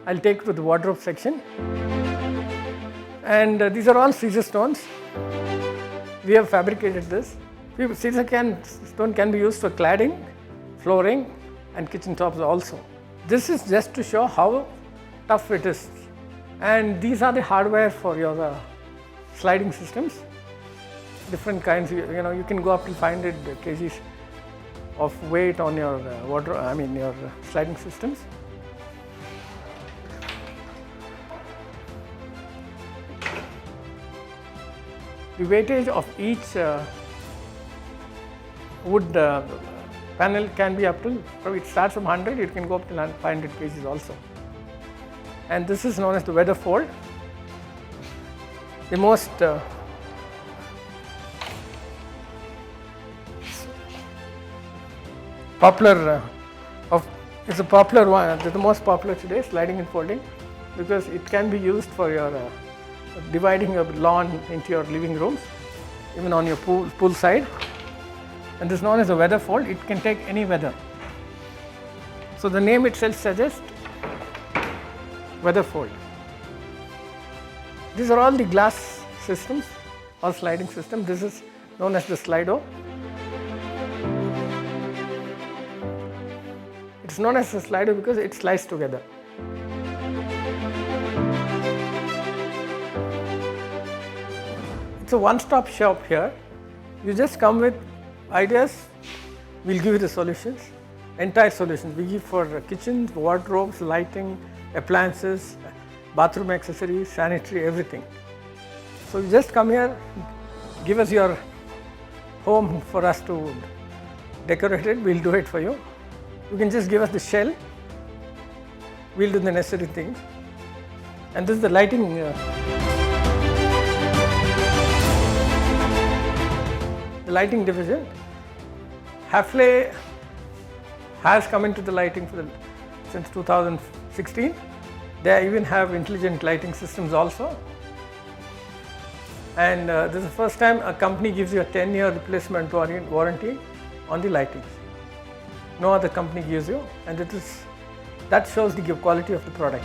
I'll take you to the wardrobe section, and these are all Caesar stones. We have fabricated this. Caesar stone can be used for cladding, flooring and kitchen tops also. This is just to show how tough it is, and these are the hardware for your sliding systems. Different kinds, you can go up to 500 kgs of weight on your your sliding systems. The weightage of each wood panel can be up to, it starts from 100, it can go up to 500 kgs also. And this is known as the Weatherford. The most popular it's a popular one, the most popular today, sliding and folding, because it can be used for your dividing your lawn into your living rooms, even on your pool side. And this is known as a Weatherford. It can take any weather. So the name itself suggests Weatherford. These are all the glass systems or sliding system. This is known as the Slido. It's known as a Slido because it slides together. It's a one-stop shop here. You just come with ideas, we'll give you the solutions, entire solutions. We give for kitchens, wardrobes, lighting, appliances, bathroom accessories, sanitary, everything. So you just come here, give us your home for us to decorate it, we'll do it for you. You can just give us the shell, we'll do the necessary things. And this is the lighting. The lighting division. Hafele has come into the lighting since 2016. They even have intelligent lighting systems also. And this is the first time a company gives you a 10-year replacement warranty on the lightings. No other company gives you, and that shows the quality of the product.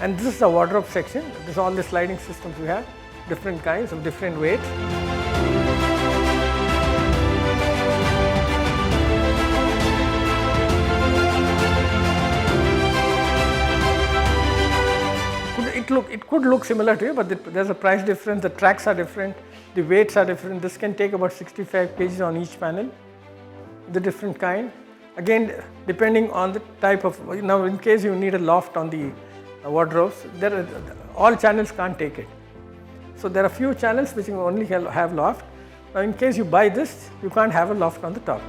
And this is the wardrobe section. This is all the sliding systems we have, different kinds of different weights. It could look similar to you, but there's a price difference, the tracks are different, the weights are different. This can take about 65 kgs on each panel, the different kind. Again, depending on the type of, now in case you need a loft on the wardrobes, all channels can't take it. So there are few channels which only have loft. Now in case you buy this, you can't have a loft on the top.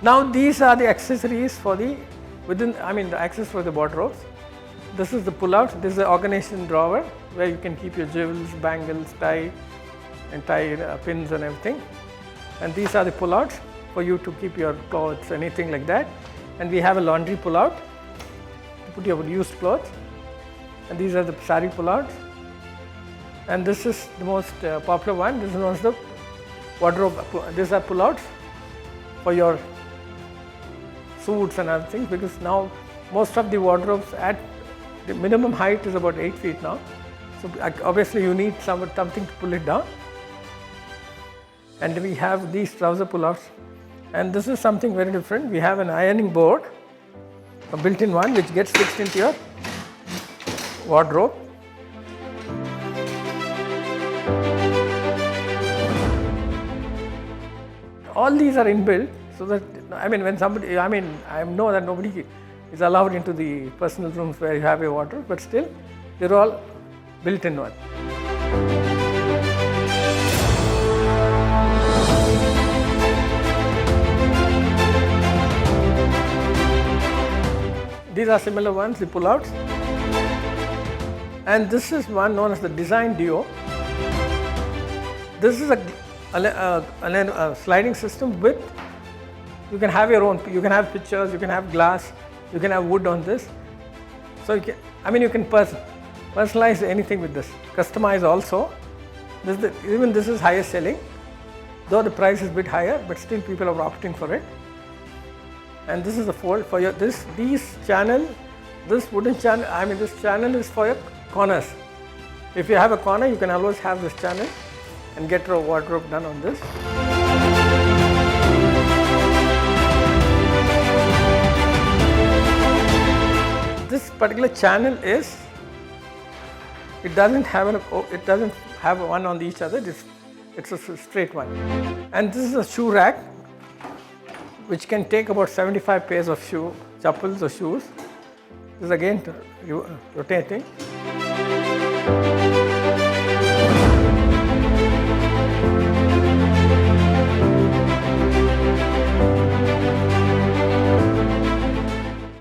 Now these are the accessories for the access for the wardrobes. This is the pull-out. This is the organization drawer where you can keep your jewels, bangles, tie pins and everything. And these are the pull-outs for you to keep your clothes, anything like that. And we have a laundry pull-out to put your used clothes. And these are the sari pull-outs. And this is the most popular one. This is known as the wardrobe. These are pull-outs for your suits and other things, because now most of the wardrobes at the minimum height is about 8 feet now. So obviously you need something to pull it down. And we have these trouser pull-outs. And this is something very different. We have an ironing board, a built-in one, which gets fixed into your wardrobe. All these are inbuilt, so that when somebody, I know that nobody is allowed into the personal rooms where you have a wardrobe, but still they're all built-in one. These are similar ones, the pull-outs. And this is one known as the Design Duo. This is a sliding system with, you can have your own, you can have pictures, you can have glass, you can have wood on this. So you can personalize anything with this, customize also. Even this is higher selling, though the price is a bit higher, but still people are opting for it. And this is the fold for your, this wooden channel, this channel is for your corners. If you have a corner, you can always have this channel and get your wardrobe done on this. This particular channel is, it doesn't have one on each other, it's a straight one. And this is a shoe rack which can take about 75 pairs of chappals or shoes. This is again rotating.